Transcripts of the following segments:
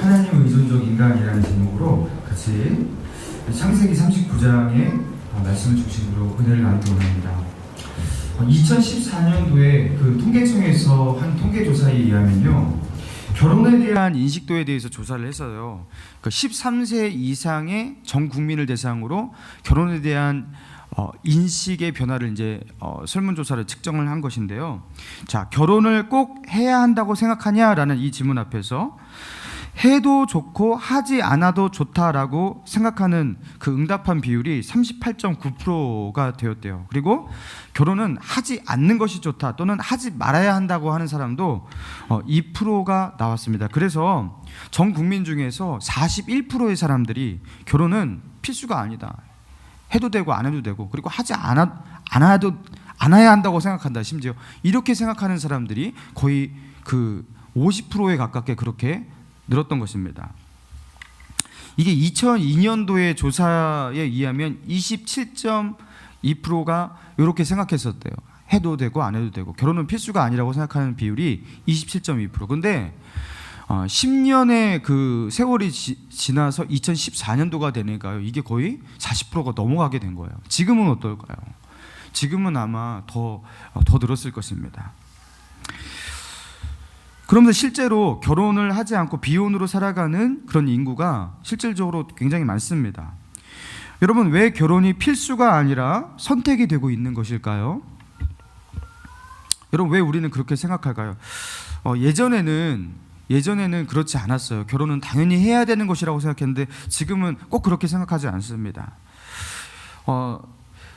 하나님 의존적 인간이라는 제목으로 같이 창세기 39장의 말씀을 중심으로 은혜를 나누도록 합니다. 2014년도에 그 통계청에서 한 통계조사에 의하면요, 결혼에 대한 인식도에 대해서 조사를 했어요. 그 13세 이상의 전 국민을 대상으로 결혼에 대한 인식의 변화를 이제 설문조사를 측정을 한 것인데요. 자, 결혼을 꼭 해야 한다고 생각하냐라는 이 질문 앞에서 해도 좋고 하지 않아도 좋다라고 생각하는 그 응답한 비율이 38.9%가 되었대요. 그리고 결혼은 하지 않는 것이 좋다 또는 하지 말아야 한다고 하는 사람도 2%가 나왔습니다. 그래서 전 국민 중에서 41%의 사람들이 결혼은 필수가 아니다, 해도 되고 안 해도 되고, 그리고 하지 않아야 한다고 생각한다, 심지어 이렇게 생각하는 사람들이 거의 그 50%에 가깝게 그렇게 늘었던 것입니다. 이게 2002년도의 조사에 의하면 27.2%가 이렇게 생각했었대요. 해도 되고 안 해도 되고, 결혼은 필수가 아니라고 생각하는 비율이 27.2%. 근데 10년의 그 세월이 지나서 2014년도가 되니까요, 이게 거의 40%가 넘어가게 된 거예요. 지금은 어떨까요? 지금은 아마 더 늘었을 것입니다. 그러면서 실제로 결혼을 하지 않고 비혼으로 살아가는 그런 인구가 실질적으로 굉장히 많습니다. 여러분, 왜 결혼이 필수가 아니라 선택이 되고 있는 것일까요? 여러분, 왜 우리는 그렇게 생각할까요? 예전에는 그렇지 않았어요. 결혼은 당연히 해야 되는 것이라고 생각했는데 지금은 꼭 그렇게 생각하지 않습니다.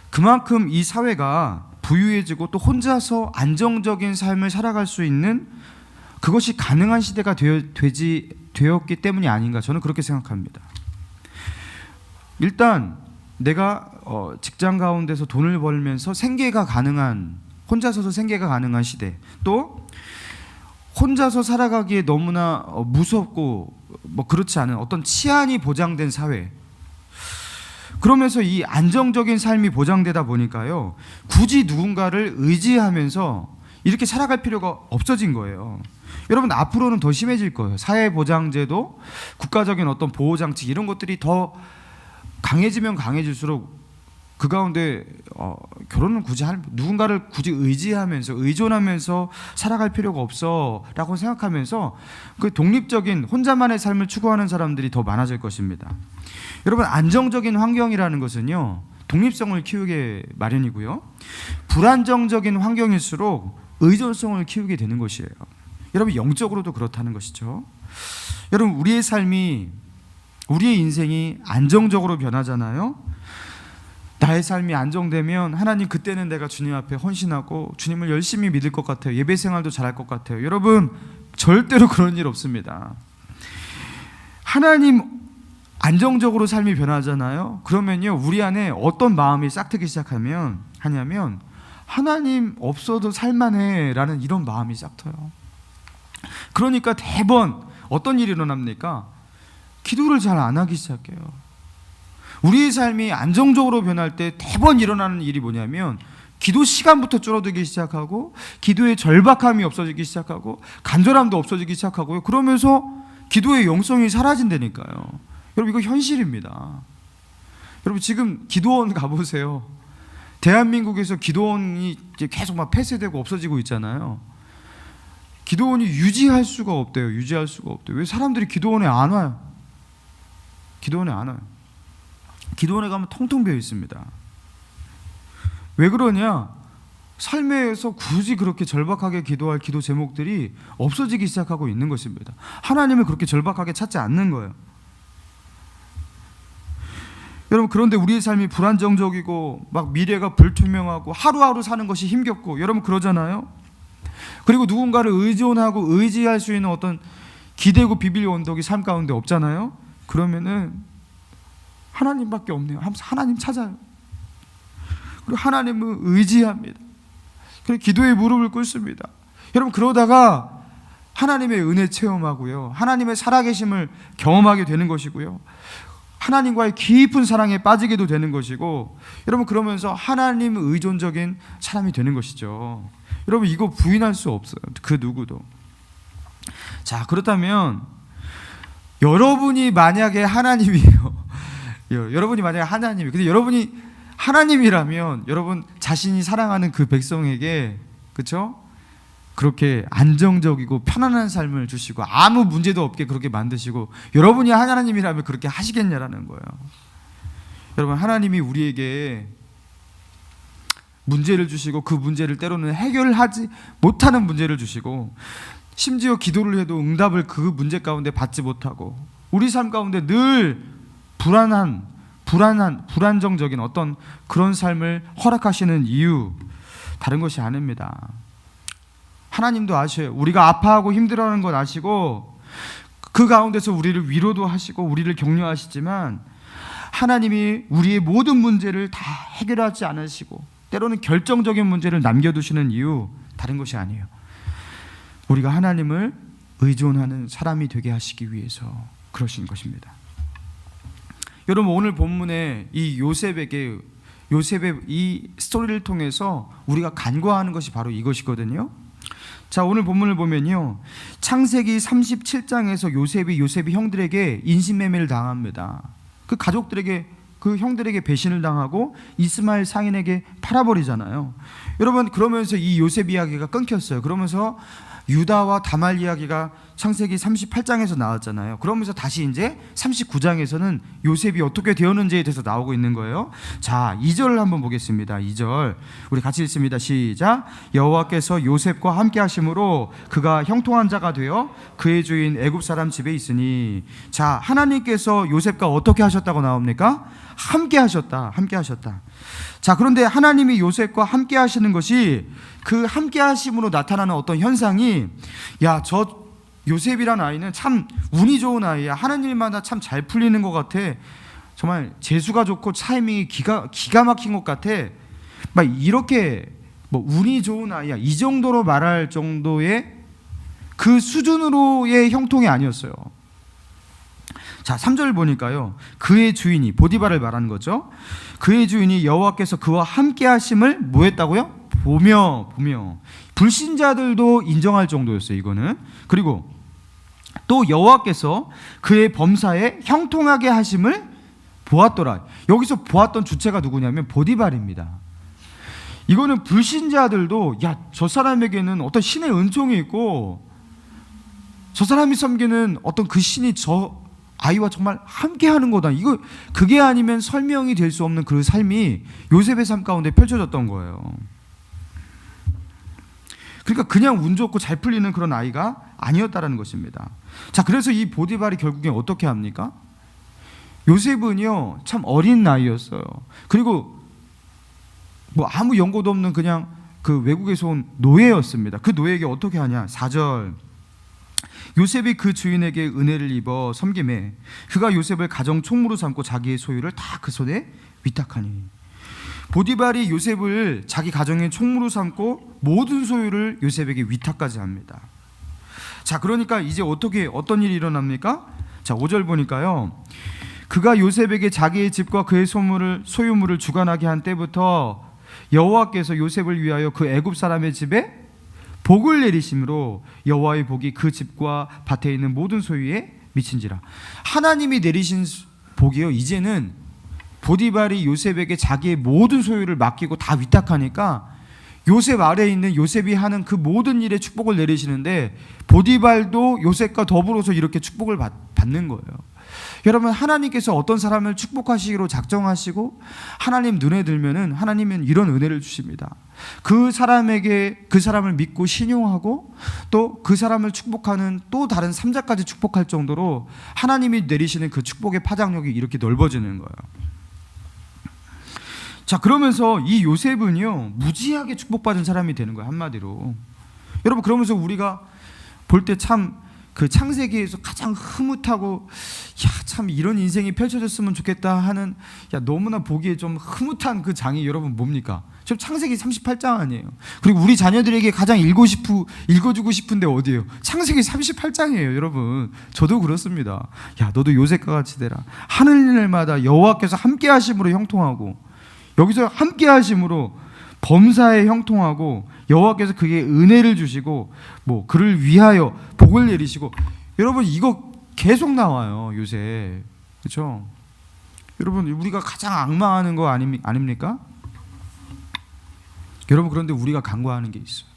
그만큼 이 사회가 부유해지고 또 혼자서 안정적인 삶을 살아갈 수 있는 그것이 가능한 시대가 되었기 때문이 아닌가, 저는 그렇게 생각합니다. 일단 내가 직장 가운데서 돈을 벌면서 생계가 가능한, 혼자서도 생계가 가능한 시대, 또 혼자서 살아가기에 너무나 무섭고 그렇지 않은 어떤 치안이 보장된 사회, 그러면서 이 안정적인 삶이 보장되다 보니까요, 굳이 누군가를 의지하면서 이렇게 살아갈 필요가 없어진 거예요. 여러분, 앞으로는 더 심해질 거예요. 사회보장제도, 국가적인 어떤 보호장치, 이런 것들이 더 강해지면 강해질수록 그 가운데 결혼은 누군가를 굳이 의지하면서 의존하면서 살아갈 필요가 없어 라고 생각하면서 그 독립적인 혼자만의 삶을 추구하는 사람들이 더 많아질 것입니다. 여러분, 안정적인 환경이라는 것은요, 독립성을 키우게 마련이고요, 불안정적인 환경일수록 의존성을 키우게 되는 것이에요. 여러분, 영적으로도 그렇다는 것이죠. 여러분, 우리의 인생이 안정적으로 변하잖아요. 나의 삶이 안정되면 하나님, 그때는 내가 주님 앞에 헌신하고 주님을 열심히 믿을 것 같아요. 예배 생활도 잘할 것 같아요. 여러분, 절대로 그런 일 없습니다. 하나님 안정적으로 삶이 변하잖아요. 그러면요, 우리 안에 어떤 마음이 싹트기 시작하냐면 하나님 없어도 살만해 라는 이런 마음이 싹트요. 그러니까 대번 어떤 일이 일어납니까? 기도를 잘 안 하기 시작해요. 우리의 삶이 안정적으로 변할 때 대번 일어나는 일이 뭐냐면 기도 시간부터 줄어들기 시작하고, 기도의 절박함이 없어지기 시작하고, 간절함도 없어지기 시작하고요. 그러면서 기도의 영성이 사라진다니까요. 여러분, 이거 현실입니다. 여러분, 지금 기도원 가보세요. 대한민국에서 기도원이 계속 막 폐쇄되고 없어지고 있잖아요. 기도원이 유지할 수가 없대요. 왜? 사람들이 기도원에 안 와요. 기도원에 가면 텅텅 비어 있습니다. 왜 그러냐? 삶에서 굳이 그렇게 절박하게 기도할 기도 제목들이 없어지기 시작하고 있는 것입니다. 하나님을 그렇게 절박하게 찾지 않는 거예요. 여러분, 그런데 우리의 삶이 불안정적이고 막 미래가 불투명하고 하루하루 사는 것이 힘겹고, 여러분 그러잖아요. 그리고 누군가를 의존하고 의지할 수 있는 어떤 기대고 비빌 언덕이 삶 가운데 없잖아요. 그러면은 하나님밖에 없네요. 하나님 찾아요. 그리고 하나님을 의지합니다. 그리고 기도에 무릎을 꿇습니다. 여러분, 그러다가 하나님의 은혜 체험하고요, 하나님의 살아계심을 경험하게 되는 것이고요, 하나님과의 깊은 사랑에 빠지게도 되는 것이고, 여러분, 그러면서 하나님 의존적인 사람이 되는 것이죠. 여러분, 이거 부인할 수 없어요. 그 누구도. 자, 그렇다면 여러분이 만약에 하나님이에요. 여러분이 만약에 하나님이, 근데 여러분이 하나님이라면 여러분 자신이 사랑하는 그 백성에게, 그렇죠? 그렇게 안정적이고 편안한 삶을 주시고 아무 문제도 없게 그렇게 만드시고, 여러분이 하나님이라면 그렇게 하시겠냐라는 거예요. 여러분, 하나님이 우리에게 문제를 주시고 그 문제를 때로는 해결하지 못하는 문제를 주시고, 심지어 기도를 해도 응답을 그 문제 가운데 받지 못하고, 우리 삶 가운데 늘 불안정적인 어떤 그런 삶을 허락하시는 이유, 다른 것이 아닙니다. 하나님도 아셔요. 우리가 아파하고 힘들어하는 것 아시고, 그 가운데서 우리를 위로도 하시고 우리를 격려하시지만, 하나님이 우리의 모든 문제를 다 해결하지 않으시고 때로는 결정적인 문제를 남겨두시는 이유, 다른 것이 아니에요. 우리가 하나님을 의존하는 사람이 되게 하시기 위해서 그러신 것입니다. 여러분, 오늘 본문에 이 요셉의 이 스토리를 통해서 우리가 간과하는 것이 바로 이것이거든요. 자, 오늘 본문을 보면요, 창세기 37장에서 요셉이 형들에게 인신매매를 당합니다. 그 가족들에게, 그 형들에게 배신을 당하고 이스마엘 상인에게 팔아버리잖아요. 여러분, 그러면서 이 요셉 이야기가 끊겼어요. 그러면서 유다와 다말 이야기가 창세기 38장에서 나왔잖아요. 그러면서 다시 이제 39장에서는 요셉이 어떻게 되었는지에 대해서 나오고 있는 거예요. 자, 2절을 한번 보겠습니다. 2절 우리 같이 읽습니다. 시작. 여호와께서 요셉과 함께 하심으로 그가 형통한 자가 되어 그의 주인 애굽 사람 집에 있으니. 자, 하나님께서 요셉과 어떻게 하셨다고 나옵니까? 함께 하셨다. 함께 하셨다. 자, 그런데 하나님이 요셉과 함께 하시는 것이, 그 함께 하심으로 나타나는 어떤 현상이, 야, 저 요셉이란 아이는 참 운이 좋은 아이야. 하는 일마다 참 잘 풀리는 것 같아. 정말 재수가 좋고 타이밍이 기가 막힌 것 같아. 막 이렇게 뭐 운이 좋은 아이야, 이 정도로 말할 정도의 그 수준으로의 형통이 아니었어요. 자, 3절 보니까요, 그의 주인이, 보디발을 말하는 거죠. 그의 주인이 여호와께서 그와 함께 하심을 뭐 했다고요? 보며. 불신자들도 인정할 정도였어요, 이거는. 그리고 또 여호와께서 그의 범사에 형통하게 하심을 보았더라. 여기서 보았던 주체가 누구냐면 보디발입니다. 이거는 불신자들도, 야, 저 사람에게는 어떤 신의 은총이 있고 저 사람이 섬기는 어떤 그 신이 저 아이와 정말 함께 하는 거다. 이거, 그게 아니면 설명이 될 수 없는 그 삶이 요셉의 삶 가운데 펼쳐졌던 거예요. 그러니까 그냥 운 좋고 잘 풀리는 그런 아이가 아니었다라는 것입니다. 자, 그래서 이 보디발이 결국에 어떻게 합니까? 요셉은요, 참 어린 나이였어요. 그리고 뭐 아무 연고도 없는 그냥 그 외국에서 온 노예였습니다. 그 노예에게 어떻게 하냐? 4절. 요셉이 그 주인에게 은혜를 입어 섬김에 그가 요셉을 가정 총무로 삼고 자기의 소유를 다 그 손에 위탁하니. 보디발이 요셉을 자기 가정의 총무로 삼고 모든 소유를 요셉에게 위탁까지 합니다. 자, 그러니까 이제 어떤 일이 일어납니까? 자, 5절 보니까요, 그가 요셉에게 자기의 집과 그의 소유물을 주관하게 한 때부터 여호와께서 요셉을 위하여 그 애굽 사람의 집에 복을 내리심으로 여호와의 복이 그 집과 밭에 있는 모든 소유에 미친지라. 하나님이 내리신 복이요, 이제는 보디발이 요셉에게 자기의 모든 소유를 맡기고 다 위탁하니까 요셉 아래에 있는 요셉이 하는 그 모든 일에 축복을 내리시는데, 보디발도 요셉과 더불어서 이렇게 축복을 받는 거예요. 여러분, 하나님께서 어떤 사람을 축복하시기로 작정하시고 하나님 눈에 들면은 하나님은 이런 은혜를 주십니다. 그 사람에게, 그 사람을 믿고 신용하고 또 그 사람을 축복하는 또 다른 삼자까지 축복할 정도로 하나님이 내리시는 그 축복의 파장력이 이렇게 넓어지는 거예요. 자, 그러면서 이 요셉은요, 무지하게 축복받은 사람이 되는 거예요, 한마디로. 여러분, 그러면서 우리가 볼 때 참 그 창세기에서 가장 흐뭇하고, 야, 참 이런 인생이 펼쳐졌으면 좋겠다 하는, 야, 너무나 보기에 좀 흐뭇한 그 장이 여러분 뭡니까? 지금 창세기 38장 아니에요. 그리고 우리 자녀들에게 가장 읽어주고 싶은데 어디예요? 창세기 38장이에요, 여러분. 저도 그렇습니다. 야, 너도 요셉과 같이 되라. 하는 일마다 여호와께서 함께 하심으로 형통하고, 여기서 함께 하심으로 범사에 형통하고, 여호와께서 그에게 은혜를 주시고 뭐 그를 위하여 복을 내리시고. 여러분, 이거 계속 나와요, 요새. 그렇죠? 여러분, 우리가 가장 악마하는 거 아닙니까? 여러분, 그런데 우리가 간과하는 게 있어요.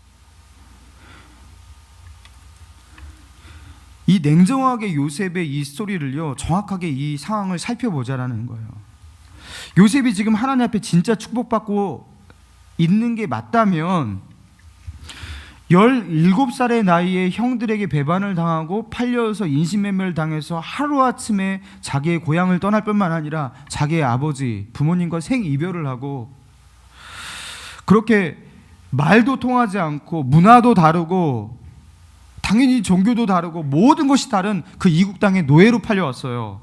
이 냉정하게 요셉의 이 스토리를요, 정확하게 이 상황을 살펴보자라는 거예요. 요셉이 지금 하나님 앞에 진짜 축복받고 있는 게 맞다면 17살의 나이에 형들에게 배반을 당하고 팔려서 인신매매를 당해서 하루아침에 자기의 고향을 떠날 뿐만 아니라 자기의 아버지, 부모님과 생이별을 하고 그렇게 말도 통하지 않고 문화도 다르고 당연히 종교도 다르고 모든 것이 다른 그 이국 땅의 노예로 팔려왔어요.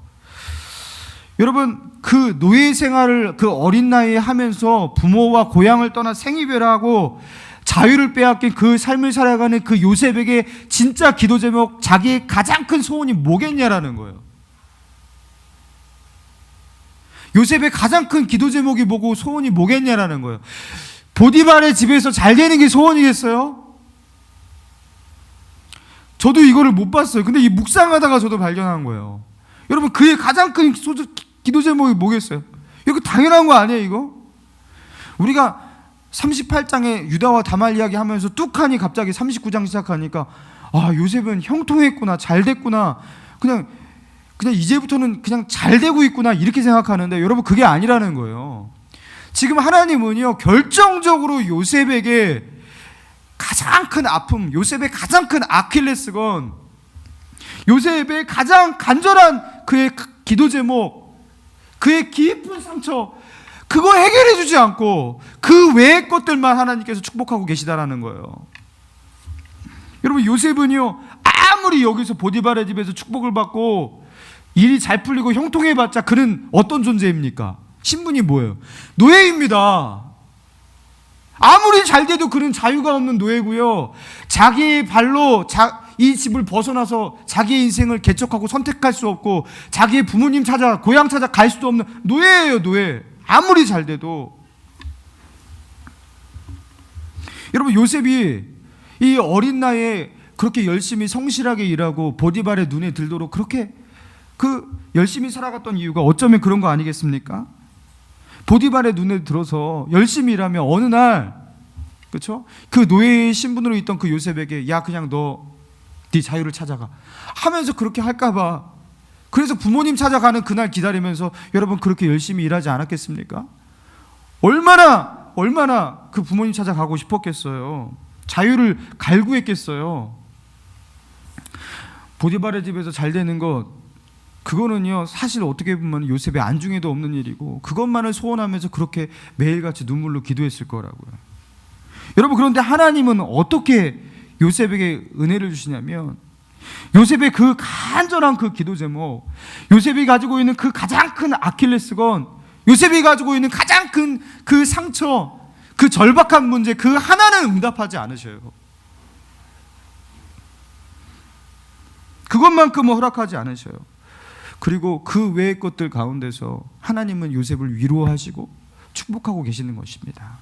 여러분, 그 노예 생활을 그 어린 나이에 하면서 부모와 고향을 떠나 생이별하고 자유를 빼앗긴 그 삶을 살아가는 그 요셉에게 진짜 기도 제목, 자기의 가장 큰 소원이 뭐겠냐라는 거예요. 요셉의 가장 큰 기도 제목이 뭐고 소원이 뭐겠냐라는 거예요. 보디발의 집에서 잘 되는 게 소원이겠어요? 저도 이거를 못 봤어요. 근데 이 묵상하다가 저도 발견한 거예요. 여러분, 그의 가장 큰 기도 제목이 뭐겠어요? 이거 당연한 거 아니에요, 이거? 우리가 38장에 유다와 다말 이야기 하면서 뚝하니 갑자기 39장 시작하니까 요셉은 형통했구나, 잘 됐구나, 그냥 이제부터는 그냥 잘 되고 있구나 이렇게 생각하는데 여러분, 그게 아니라는 거예요. 지금 하나님은요, 결정적으로 요셉에게 가장 큰 아픔, 요셉의 가장 큰 아킬레스건, 요셉의 가장 간절한 그의 기도 제목, 그의 깊은 상처, 그거 해결해 주지 않고 그 외의 것들만 하나님께서 축복하고 계시다라는 거예요. 여러분, 요셉은요, 아무리 여기서 보디발의 집에서 축복을 받고 일이 잘 풀리고 형통해봤자 그는 어떤 존재입니까? 신분이 뭐예요? 노예입니다. 아무리 잘 돼도 그는 자유가 없는 노예고요. 자기의 발로 이 집을 벗어나서 자기의 인생을 개척하고 선택할 수 없고 자기의 부모님 찾아, 고향 찾아 갈 수도 없는 노예예요, 노예. 아무리 잘 돼도. 여러분, 요셉이 이 어린 나이에 그렇게 열심히 성실하게 일하고 보디발의 눈에 들도록 그렇게 열심히 살아갔던 이유가 어쩌면 그런 거 아니겠습니까? 보디발의 눈에 들어서 열심히 일하면 어느 날, 그렇죠? 그 노예의 신분으로 있던 그 요셉에게 야, 그냥 네 자유를 찾아가 하면서 그렇게 할까봐, 그래서 부모님 찾아가는 그날 기다리면서 여러분 그렇게 열심히 일하지 않았겠습니까? 얼마나 그 부모님 찾아가고 싶었겠어요. 자유를 갈구했겠어요. 보디발의 집에서 잘 되는 것, 그거는요, 사실 어떻게 보면 요셉의 안중에도 없는 일이고 그것만을 소원하면서 그렇게 매일같이 눈물로 기도했을 거라고요. 여러분, 그런데 하나님은 어떻게 요셉에게 은혜를 주시냐면, 요셉의 그 간절한 그 기도 제목, 요셉이 가지고 있는 그 가장 큰 아킬레스건, 요셉이 가지고 있는 가장 큰 그 상처, 그 절박한 문제, 그 하나는 응답하지 않으셔요. 그것만큼은 허락하지 않으셔요. 그리고 그 외의 것들 가운데서 하나님은 요셉을 위로하시고 축복하고 계시는 것입니다.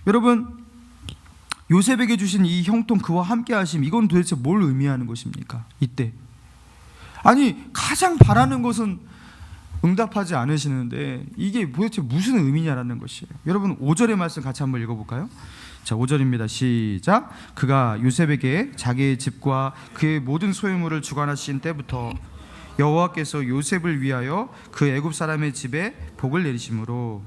여러분, 요셉에게 주신 이 형통, 그와 함께 하심, 이건 도대체 뭘 의미하는 것입니까? 이때 아니, 가장 바라는 것은 응답하지 않으시는데 이게 도대체 무슨 의미냐라는 것이에요. 여러분, 5절의 말씀 같이 한번 읽어볼까요? 자, 5절입니다. 시작. 그가 요셉에게 자기의 집과 그의 모든 소유물을 주관하신 때부터 여호와께서 요셉을 위하여 그 애굽 사람의 집에 복을 내리심으로,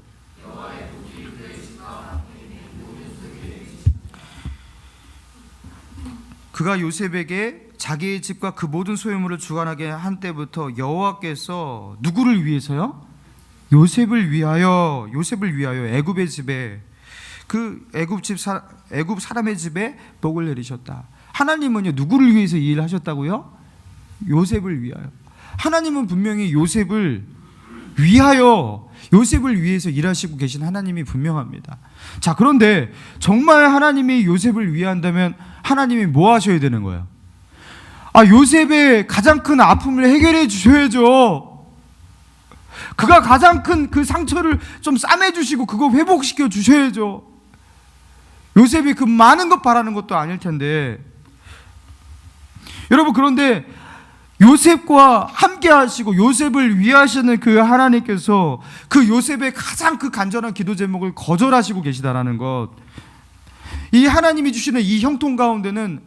그가 요셉에게 자기의 집과 그 모든 소유물을 주관하게 한 때부터 여호와께서 누구를 위해서요? 요셉을 위하여 애굽의 집에, 그 애굽 사람의 집에 복을 내리셨다. 하나님은요, 누구를 위해서 이 일을 하셨다고요? 요셉을 위하여. 하나님은 분명히 요셉을 위해서 일하시고 계신 하나님이 분명합니다. 자, 그런데 정말 하나님이 요셉을 위한다면 하나님이 뭐 하셔야 되는 거예요? 요셉의 가장 큰 아픔을 해결해 주셔야죠. 그가 가장 큰 그 상처를 좀 싸매 주시고 그거 회복시켜 주셔야죠. 요셉이 그 많은 것 바라는 것도 아닐 텐데. 여러분, 그런데 요셉과 함께 하시고 요셉을 위하시는 그 하나님께서 그 요셉의 가장 그 간절한 기도 제목을 거절하시고 계시다라는 것, 이 하나님이 주시는 이 형통 가운데는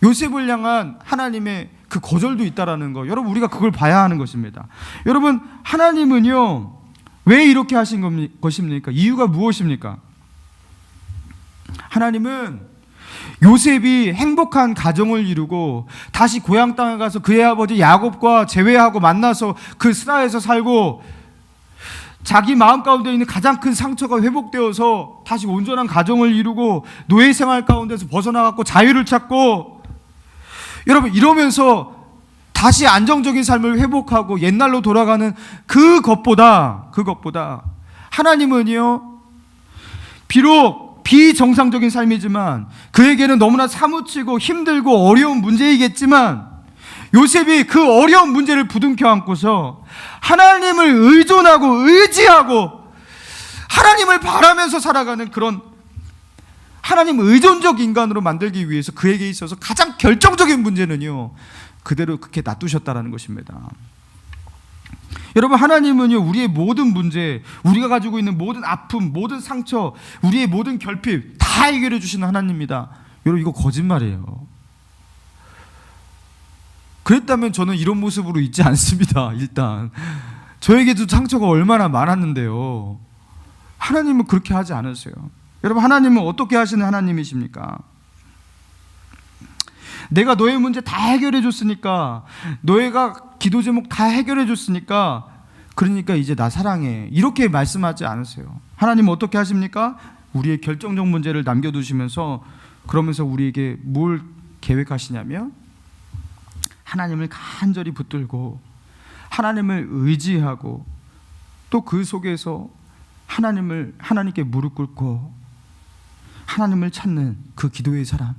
요셉을 향한 하나님의 그 거절도 있다라는 거, 여러분 우리가 그걸 봐야 하는 것입니다. 여러분, 하나님은요 왜 이렇게 하신 것입니까? 이유가 무엇입니까? 하나님은 요셉이 행복한 가정을 이루고 다시 고향 땅에 가서 그의 아버지 야곱과 재회하고 만나서 그 스라에서 살고 자기 마음 가운데 있는 가장 큰 상처가 회복되어서 다시 온전한 가정을 이루고 노예 생활 가운데서 벗어나갖고 자유를 찾고, 여러분 이러면서 다시 안정적인 삶을 회복하고 옛날로 돌아가는 그것보다 하나님은요 비록 비정상적인 삶이지만 그에게는 너무나 사무치고 힘들고 어려운 문제이겠지만 요셉이 그 어려운 문제를 부둥켜 안고서 하나님을 의존하고 의지하고 하나님을 바라면서 살아가는 그런 하나님 의존적 인간으로 만들기 위해서 그에게 있어서 가장 결정적인 문제는요 그대로 그렇게 놔두셨다는 것입니다. 여러분, 하나님은요 우리의 모든 문제, 우리가 가지고 있는 모든 아픔, 모든 상처, 우리의 모든 결핍 다 해결해 주시는 하나님입니다. 여러분, 이거 거짓말이에요. 그랬다면 저는 이런 모습으로 있지 않습니다. 일단 저에게도 상처가 얼마나 많았는데요, 하나님은 그렇게 하지 않으세요. 여러분, 하나님은 어떻게 하시는 하나님이십니까? 내가 너의 문제 다 해결해 줬으니까, 너희가 기도 제목 다 해결해 줬으니까, 그러니까 이제 나 사랑해, 이렇게 말씀하지 않으세요. 하나님은 어떻게 하십니까? 우리의 결정적 문제를 남겨두시면서 그러면서 우리에게 뭘 계획하시냐면 하나님을 간절히 붙들고 하나님을 의지하고 또 그 속에서 하나님께 무릎 꿇고 하나님을 찾는 그 기도의 사람,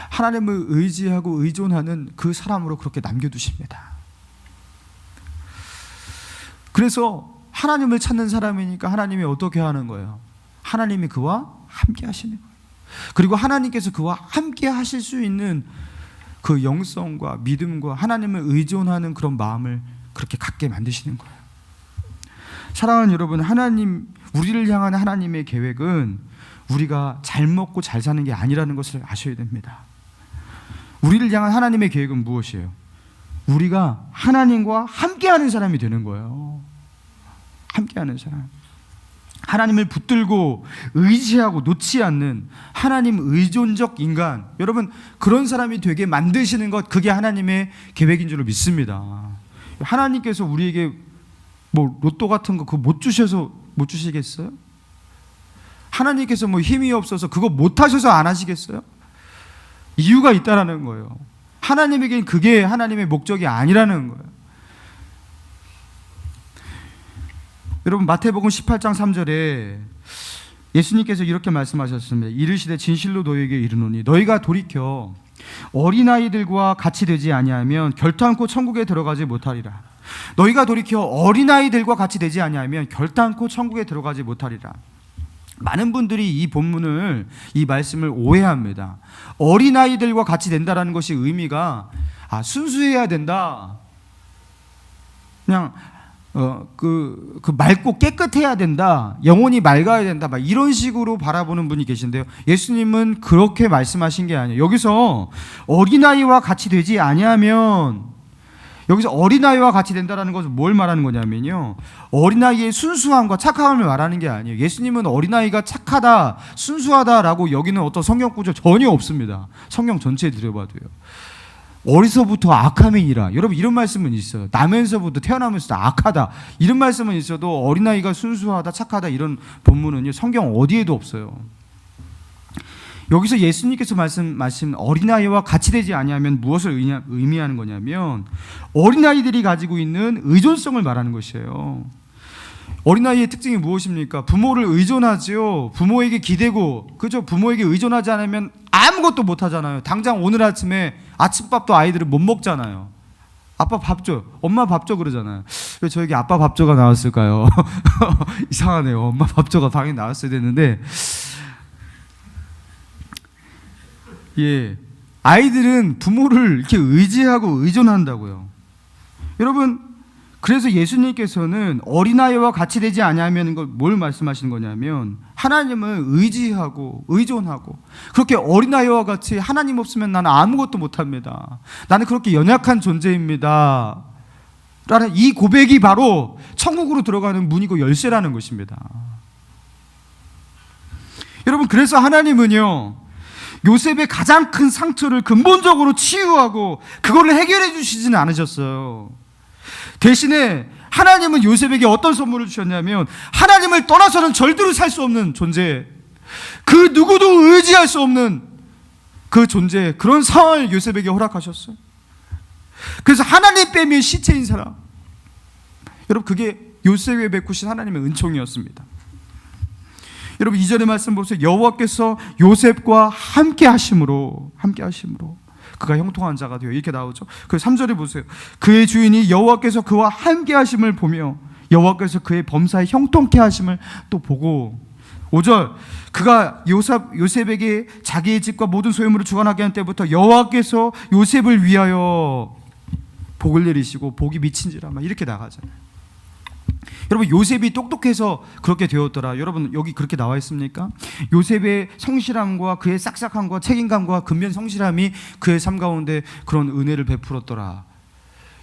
하나님을 의지하고 의존하는 그 사람으로 그렇게 남겨두십니다. 그래서 하나님을 찾는 사람이니까 하나님이 어떻게 하는 거예요? 하나님이 그와 함께 하시는 거예요. 그리고 하나님께서 그와 함께 하실 수 있는 그 영성과 믿음과 하나님을 의존하는 그런 마음을 그렇게 갖게 만드시는 거예요. 사랑하는 여러분, 우리를 향한 하나님의 계획은 우리가 잘 먹고 잘 사는 게 아니라는 것을 아셔야 됩니다. 우리를 향한 하나님의 계획은 무엇이에요? 우리가 하나님과 함께하는 사람이 되는 거예요. 함께하는 사람, 하나님을 붙들고 의지하고 놓지 않는 하나님 의존적 인간, 여러분 그런 사람이 되게 만드시는 것, 그게 하나님의 계획인 줄 믿습니다. 하나님께서 우리에게 뭐 로또 같은 거 그거 못 주시겠어요? 하나님께서 뭐 힘이 없어서 그거 못 하셔서 안 하시겠어요? 이유가 있다라는 거예요. 하나님에게는 그게 하나님의 목적이 아니라는 거예요. 여러분, 마태복음 18장 3절에 예수님께서 이렇게 말씀하셨습니다. 이르시되 진실로 너희에게 이르노니 너희가 돌이켜 어린아이들과 같이 되지 아니하면 결단코 천국에 들어가지 못하리라. 너희가 돌이켜 어린아이들과 같이 되지 아니하면 결단코 천국에 들어가지 못하리라. 많은 분들이 이 본문을, 이 말씀을 오해합니다. 어린아이들과 같이 된다라는 것이 의미가 순수해야 된다, 그냥 맑고 깨끗해야 된다, 영혼이 맑아야 된다, 막 이런 식으로 바라보는 분이 계신데요, 예수님은 그렇게 말씀하신 게 아니에요. 여기서 어린아이와 같이 되지 아니하면, 여기서 어린아이와 같이 된다는 것은 뭘 말하는 거냐면요, 어린아이의 순수함과 착함을 말하는 게 아니에요. 예수님은 어린아이가 착하다, 순수하다라고 여기는 어떤 성경 구절 전혀 없습니다. 성경 전체에 들여봐도요. 어리서부터 악함이니라, 여러분 이런 말씀은 있어요. 나면서부터, 태어나면서도 악하다, 이런 말씀은 있어도 어린아이가 순수하다, 착하다 이런 본문은요 성경 어디에도 없어요. 여기서 예수님께서 말씀 어린아이와 같이 되지 아니하면 무엇을 의미하는 거냐면 어린아이들이 가지고 있는 의존성을 말하는 것이에요. 어린아이의 특징이 무엇입니까? 부모를 의존하죠. 부모에게 기대고, 그죠? 부모에게 의존하지 않으면 아무것도 못 하잖아요. 당장 오늘 아침에 아침밥도 아이들은 못 먹잖아요. 아빠 밥 줘, 엄마 밥 줘 그러잖아요. 왜 저에게 아빠 밥 줘가 나왔을까요? 이상하네요. 엄마 밥 줘가 당연히 나왔어야 되는데, 예, 아이들은 부모를 이렇게 의지하고 의존한다고요. 여러분, 그래서 예수님께서는 어린아이와 같이 되지 아니하면 뭘 말씀하시는 거냐면 하나님을 의지하고 의존하고, 그렇게 어린아이와 같이 하나님 없으면 나는 아무것도 못합니다, 나는 그렇게 연약한 존재입니다 라는 이 고백이 바로 천국으로 들어가는 문이고 열쇠라는 것입니다. 여러분, 그래서 하나님은요, 요셉의 가장 큰 상처를 근본적으로 치유하고 그거를 해결해 주시지는 않으셨어요. 대신에 하나님은 요셉에게 어떤 선물을 주셨냐면 하나님을 떠나서는 절대로 살 수 없는 존재, 그 누구도 의지할 수 없는 그 존재, 그런 상황을 요셉에게 허락하셨어요. 그래서 하나님 빼면 시체인 사람, 여러분, 그게 요셉에 베푸신 하나님의 은총이었습니다. 여러분, 2절의 말씀 보세요. 여호와께서 요셉과 함께 하심으로 그가 형통한 자가 되어, 이렇게 나오죠. 그 3절에 보세요. 그의 주인이 여호와께서 그와 함께 하심을 보며 여호와께서 그의 범사에 형통케 하심을 또 보고, 5절, 그가 요셉에게 자기의 집과 모든 소유물을 주관하게 한 때부터 여호와께서 요셉을 위하여 복을 내리시고 복이 미친지라, 막 이렇게 나가잖아요. 여러분, 요셉이 똑똑해서 그렇게 되었더라. 여러분, 여기 그렇게 나와 있습니까? 요셉의 성실함과 그의 싹싹함과 책임감과 근면 성실함이 그의 삶 가운데 그런 은혜를 베풀었더라.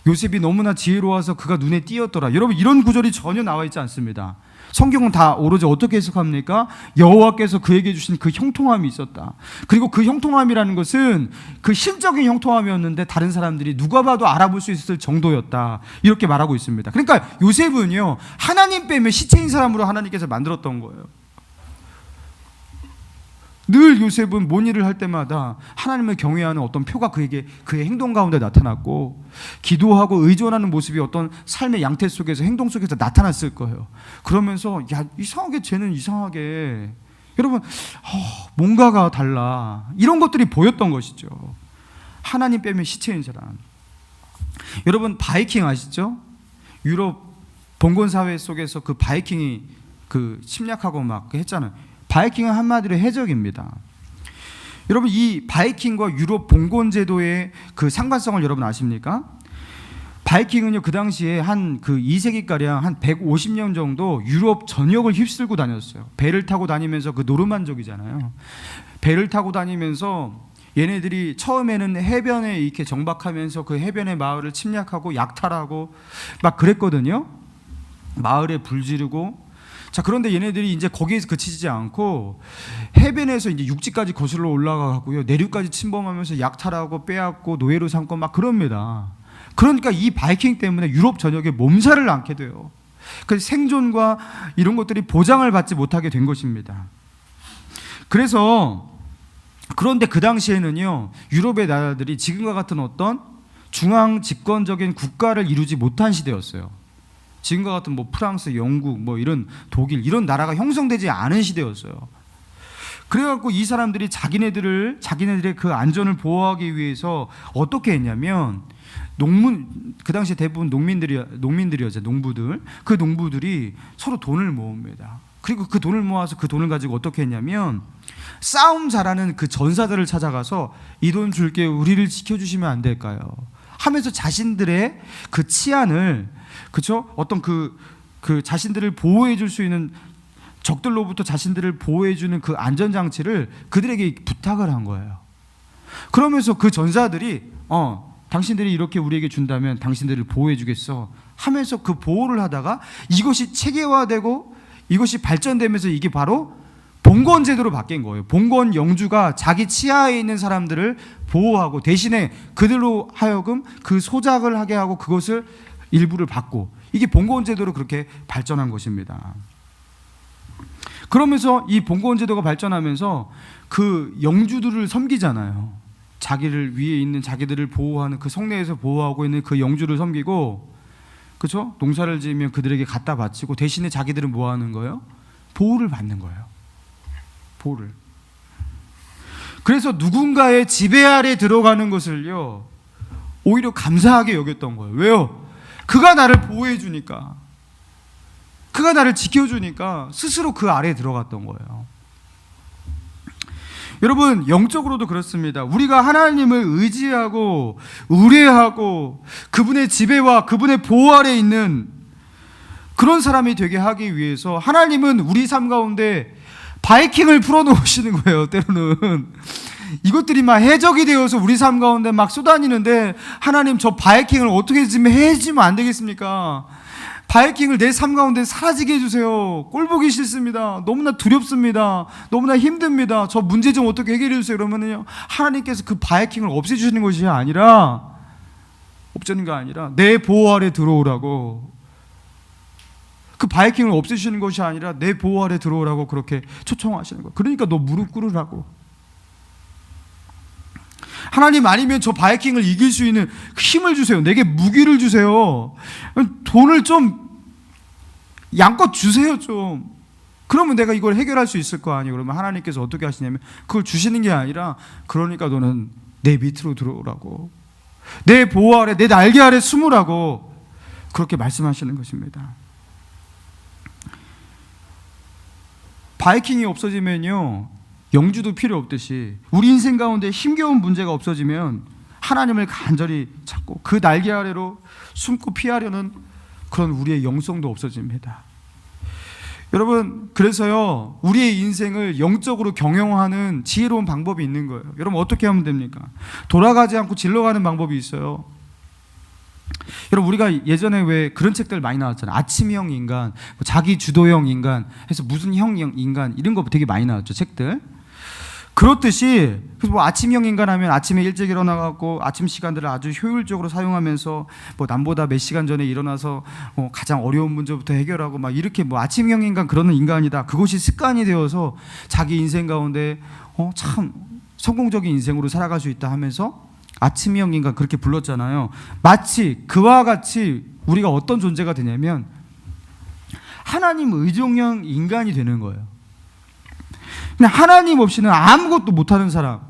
요셉이 너무나 지혜로워서 그가 눈에 띄었더라. 여러분, 이런 구절이 전혀 나와 있지 않습니다. 성경은 다 오로지 어떻게 해석합니까? 여호와께서 그에게 주신 그 형통함이 있었다. 그리고 그 형통함이라는 것은 그 심적인 형통함이었는데 다른 사람들이 누가 봐도 알아볼 수 있을 정도였다, 이렇게 말하고 있습니다. 그러니까 요셉은요, 하나님 빼면 시체인 사람으로 하나님께서 만들었던 거예요. 늘 요셉은 뭔 일을 할 때마다 하나님을 경외하는 어떤 표가 그에게, 그의 행동 가운데 나타났고, 기도하고 의존하는 모습이 어떤 삶의 양태 속에서, 행동 속에서 나타났을 거예요. 그러면서 야, 이상하게 쟤는 이상하게, 여러분, 뭔가가 달라, 이런 것들이 보였던 것이죠. 하나님 빼면 시체인 사람. 여러분, 바이킹 아시죠? 유럽 봉건 사회 속에서 그 바이킹이 그 침략하고 막 했잖아요. 바이킹은 한마디로 해적입니다. 여러분, 이 바이킹과 유럽 봉건 제도의 그 상관성을 여러분 아십니까? 바이킹은요, 그 당시에 한 그 2세기가량 한 150년 정도 유럽 전역을 휩쓸고 다녔어요. 배를 타고 다니면서, 그 노르만족이잖아요. 배를 타고 다니면서 얘네들이 처음에는 해변에 이렇게 정박하면서 그 해변의 마을을 침략하고 약탈하고 막 그랬거든요. 마을에 불 지르고. 자, 그런데 얘네들이 이제 거기에서 그치지 않고 해변에서 이제 육지까지 거슬러 올라가고요, 내륙까지 침범하면서 약탈하고 빼앗고 노예로 삼고 막 그럽니다. 그러니까 이 바이킹 때문에 유럽 전역에 몸살을 앓게 돼요. 그래서 생존과 이런 것들이 보장을 받지 못하게 된 것입니다. 그런데 그 당시에는요, 유럽의 나라들이 지금과 같은 어떤 중앙 집권적인 국가를 이루지 못한 시대였어요. 지금과 같은 뭐 프랑스, 영국, 뭐 이런 독일, 이런 나라가 형성되지 않은 시대였어요. 그래갖고 이 사람들이 자기네들의 그 안전을 보호하기 위해서 어떻게 했냐면, 그 당시에 대부분 농민들이었죠. 농부들. 그 농부들이 서로 돈을 모읍니다. 그리고 그 돈을 모아서 그 돈을 가지고 어떻게 했냐면, 싸움 잘하는 그 전사들을 찾아가서 이 돈 줄게, 우리를 지켜주시면 안 될까요? 하면서 자신들의 그 치안을, 그렇죠? 어떤 그 자신들을 보호해 줄 수 있는, 적들로부터 자신들을 보호해 주는 그 안전장치를 그들에게 부탁을 한 거예요. 그러면서 그 전사들이 당신들이 이렇게 우리에게 준다면 당신들을 보호해 주겠어 하면서 그 보호를 하다가 이것이 체계화되고 이것이 발전되면서 이게 바로 봉건 제도로 바뀐 거예요. 봉건 영주가 자기 치하에 있는 사람들을 보호하고 대신에 그들로 하여금 그 소작을 하게 하고 그것을 일부를 받고, 이게 봉건 제도로 그렇게 발전한 것입니다. 그러면서 이 봉건 제도가 발전하면서 그 영주들을 섬기잖아요. 자기를 위에 있는 자기들을 보호하는, 그 성내에서 보호하고 있는 그 영주를 섬기고, 그렇죠? 농사를 지으면 그들에게 갖다 바치고, 대신에 자기들은 뭐 하는 거예요? 보호를 받는 거예요. 보호를. 그래서 누군가의 지배 아래 들어가는 것을요, 오히려 감사하게 여겼던 거예요. 왜요? 그가 나를 보호해 주니까, 그가 나를 지켜주니까 스스로 그 아래에 들어갔던 거예요. 여러분, 영적으로도 그렇습니다. 우리가 하나님을 의지하고 의뢰하고 그분의 지배와 그분의 보호 아래 있는 그런 사람이 되게 하기 위해서 하나님은 우리 삶 가운데 바이킹을 풀어놓으시는 거예요. 때로는 이것들이 막 해적이 되어서 우리 삶 가운데 막 쏘다니는데, 하나님 저 바이킹을 어떻게 좀 해주면 안 되겠습니까? 바이킹을 내 삶 가운데 사라지게 해주세요. 꼴보기 싫습니다. 너무나 두렵습니다. 너무나 힘듭니다. 저 문제 좀 어떻게 해결해 주세요. 그러면은요, 하나님께서 그 바이킹을 없애주시는 것이 아니라, 없애는 게 아니라 내 보호 아래 들어오라고, 그 바이킹을 없애주시는 것이 아니라 내 보호 아래 들어오라고 그렇게 초청하시는 거예요. 그러니까 너 무릎 꿇으라고. 하나님 아니면 저 바이킹을 이길 수 있는 힘을 주세요. 내게 무기를 주세요. 돈을 좀 양껏 주세요 좀. 그러면 내가 이걸 해결할 수 있을 거 아니에요. 그러면 하나님께서 어떻게 하시냐면 그걸 주시는 게 아니라, 그러니까 너는 내 밑으로 들어오라고, 내 보호 아래, 내 날개 아래 숨으라고 그렇게 말씀하시는 것입니다. 바이킹이 없어지면요, 영주도 필요 없듯이 우리 인생 가운데 힘겨운 문제가 없어지면 하나님을 간절히 찾고 그 날개 아래로 숨고 피하려는 그런 우리의 영성도 없어집니다. 여러분, 그래서요, 우리의 인생을 영적으로 경영하는 지혜로운 방법이 있는 거예요. 여러분, 어떻게 하면 됩니까? 돌아가지 않고 질러가는 방법이 있어요. 여러분, 우리가 예전에 왜 그런 책들 많이 나왔잖아요. 아침형 인간, 자기 주도형 인간 해서 무슨 형 인간, 이런 거 되게 많이 나왔죠, 책들. 그렇듯이 뭐 아침형 인간 하면 아침에 일찍 일어나갖고 아침 시간들을 아주 효율적으로 사용하면서 뭐 남보다 몇 시간 전에 일어나서 가장 어려운 문제부터 해결하고 막 이렇게, 뭐 아침형 인간 그런 인간이다, 그것이 습관이 되어서 자기 인생 가운데 참 성공적인 인생으로 살아갈 수 있다 하면서 아침형 인간 그렇게 불렀잖아요. 마치 그와 같이 우리가 어떤 존재가 되냐면 하나님 의존형 인간이 되는 거예요. 그냥 하나님 없이는 아무것도 못하는 사람,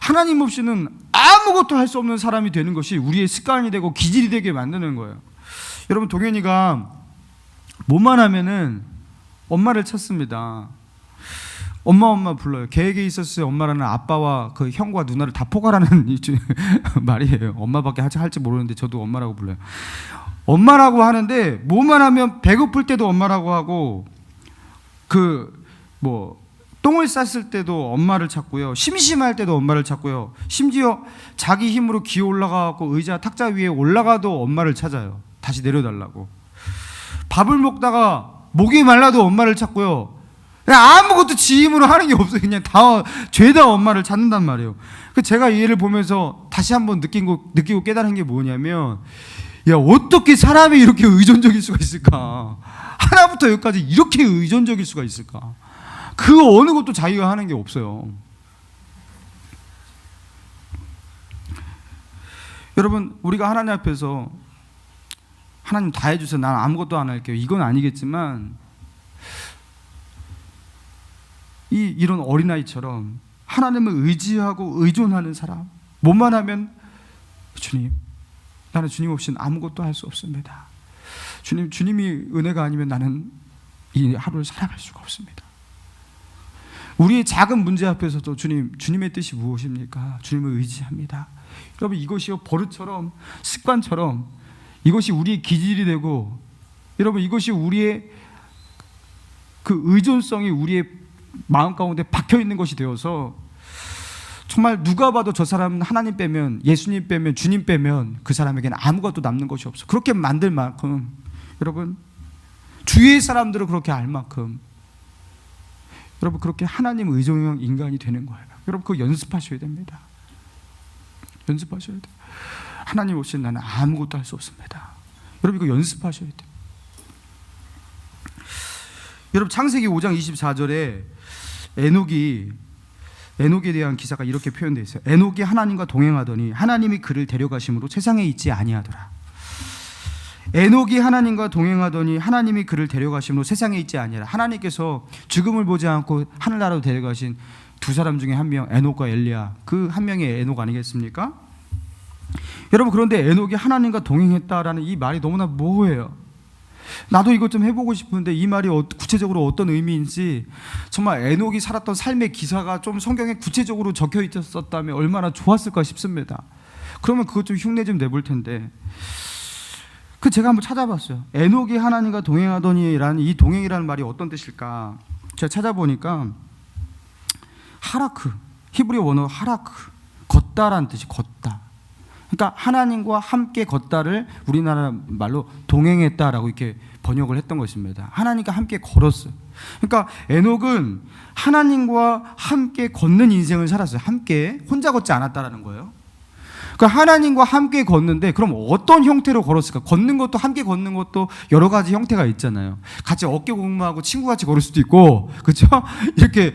하나님 없이는 아무것도 할 수 없는 사람이 되는 것이 우리의 습관이 되고 기질이 되게 만드는 거예요. 여러분, 동현이가 뭐만 하면은 엄마를 찾습니다. 엄마 불러요. 계획에 있었어요. 엄마라는 아빠와 그 형과 누나를 다 포괄하는 말이에요. 엄마밖에 할지 모르는데 저도 엄마라고 불러요. 엄마라고 하는데 뭐만 하면 배고플 때도 엄마라고 하고, 똥을 쌌을 때도 엄마를 찾고요, 심심할 때도 엄마를 찾고요, 심지어 자기 힘으로 기어 올라가고 의자 탁자 위에 올라가도 엄마를 찾아요. 다시 내려달라고. 밥을 먹다가 목이 말라도 엄마를 찾고요. 그냥 아무것도 지 힘으로 하는 게 없어요. 그냥 다 죄다 엄마를 찾는단 말이에요. 제가 이 일을 보면서 다시 한번 느끼고 깨달은 게 뭐냐면, 야, 어떻게 사람이 이렇게 의존적일 수가 있을까? 하나부터 여기까지 이렇게 의존적일 수가 있을까? 그 어느 것도 자기가 하는 게 없어요. 여러분, 우리가 하나님 앞에서 하나님 다 해주세요, 난 아무것도 안 할게요, 이건 아니겠지만, 이런 어린아이처럼 하나님을 의지하고 의존하는 사람, 뭐만 하면 주님, 나는 주님 없이는 아무것도 할 수 없습니다. 주님이 은혜가 아니면 나는 이 하루를 살아갈 수가 없습니다. 우리의 작은 문제 앞에서도 주님의 뜻이 무엇입니까? 주님을 의지합니다. 여러분, 이것이 버릇처럼, 습관처럼, 이것이 우리의 기질이 되고, 여러분, 이것이 우리의 그 의존성이 우리의 마음 가운데 박혀 있는 것이 되어서, 정말 누가 봐도 저 사람은 하나님 빼면, 예수님 빼면, 주님 빼면 그 사람에게는 아무것도 남는 것이 없어. 그렇게 만들 만큼, 여러분, 주위의 사람들을 그렇게 알 만큼, 여러분, 그렇게 하나님 의존형 인간이 되는 거예요. 여러분, 그거 연습하셔야 됩니다. 연습하셔야 돼요. 하나님 없이는 나는 아무것도 할 수 없습니다. 여러분, 이거 연습하셔야 돼요. 여러분, 창세기 5장 24절에 에녹에 대한 기사가 이렇게 표현되어 있어요. 에녹이 하나님과 동행하더니 하나님이 그를 데려가심으로 세상에 있지 아니하더라. 에녹이 하나님과 동행하더니 하나님이 그를 데려가심으로 세상에 있지 아니하라. 하나님께서 죽음을 보지 않고 하늘나라로 데려가신 두 사람 중에 한 명, 에녹과 엘리야, 그 한 명이 에녹 아니겠습니까? 여러분, 그런데 에녹이 하나님과 동행했다라는 이 말이 너무나 모호해요. 나도 이것 좀 해보고 싶은데 이 말이 구체적으로 어떤 의미인지, 정말 에녹이 살았던 삶의 기사가 좀 성경에 구체적으로 적혀 있었다면 얼마나 좋았을까 싶습니다. 그러면 그것 좀 흉내 좀 내볼 텐데, 제가 한번 찾아봤어요. 에녹이 하나님과 동행하더니라는 이 동행이라는 말이 어떤 뜻일까? 제가 찾아보니까 하라크, 히브리 원어 하라크, 걷다라는 뜻이 걷다. 그러니까 하나님과 함께 걷다를 우리나라 말로 동행했다라고 이렇게 번역을 했던 것입니다. 하나님과 함께 걸었어요. 그러니까 에녹은 하나님과 함께 걷는 인생을 살았어요. 함께, 혼자 걷지 않았다라는 거예요. 그러니까 하나님과 함께 걷는데, 그럼 어떤 형태로 걸었을까? 걷는 것도, 함께 걷는 것도 여러 가지 형태가 있잖아요. 같이 어깨 공무하고 친구같이 걸을 수도 있고, 그렇죠? 이렇게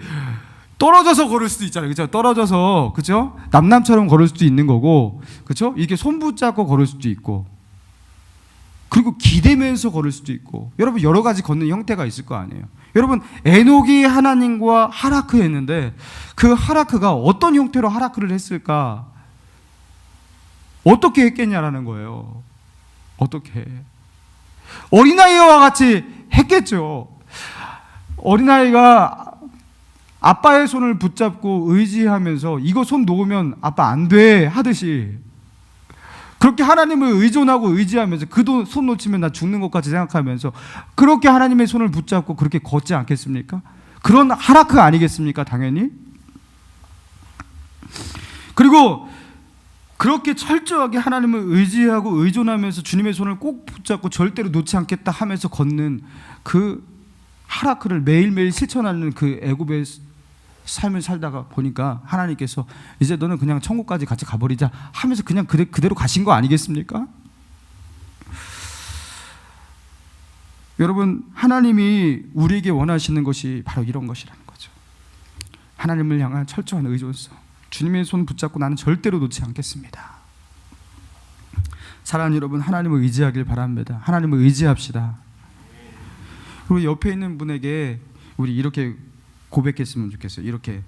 떨어져서 걸을 수도 있잖아요. 그렇죠? 떨어져서, 그렇죠? 남남처럼 걸을 수도 있는 거고, 그렇죠? 이렇게 손 붙잡고 걸을 수도 있고, 그리고 기대면서 걸을 수도 있고, 여러분 여러 가지 걷는 형태가 있을 거 아니에요. 여러분, 에녹이 하나님과 하라크했는데 그 하라크가 어떤 형태로 하라크를 했을까? 어떻게 했겠냐라는 거예요. 어떻게? 어린아이와 같이 했겠죠. 어린아이가 아빠의 손을 붙잡고 의지하면서 이거 손 놓으면 아빠 안 돼 하듯이, 그렇게 하나님을 의존하고 의지하면서 그 손 놓치면 나 죽는 것 같이 생각하면서 그렇게 하나님의 손을 붙잡고 그렇게 걷지 않겠습니까? 그런 하라크 아니겠습니까? 당연히. 그리고 그렇게 철저하게 하나님을 의지하고 의존하면서 주님의 손을 꼭 붙잡고 절대로 놓지 않겠다 하면서 걷는 그 하라크를 매일매일 실천하는 그 애굽의 삶을 살다가 보니까 하나님께서 이제 너는 그냥 천국까지 같이 가버리자 하면서 그냥 그대로 가신 거 아니겠습니까? 여러분, 하나님이 우리에게 원하시는 것이 바로 이런 것이라는 거죠. 하나님을 향한 철저한 의존성. 주님의 손 붙잡고 나는 절대로 놓지 않겠습니다. 사랑하는 여러분, 하나님을 의지하길 바랍니다. 하나님을 의지합시다. 그리고 옆에 있는 분에게 우리 이렇게 고백했으면 좋겠어요. 이렇게,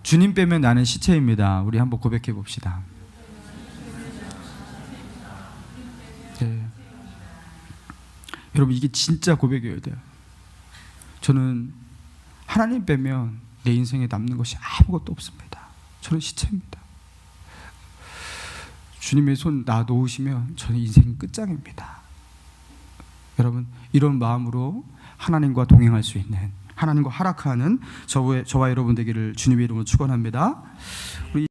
주님 빼면 나는 시체입니다. 우리 한번 고백해 봅시다. 네. 여러분, 이게 진짜 고백이어야 돼요. 저는 하나님 빼면 내 인생에 남는 것이 아무것도 없습니다. 저는 시체입니다. 주님의 손 놔 놓으시면 저는 인생 끝장입니다. 여러분, 이런 마음으로 하나님과 동행할 수 있는, 하나님과 하락하는 저와 여러분 되기를 주님의 이름으로 축원합니다. 우리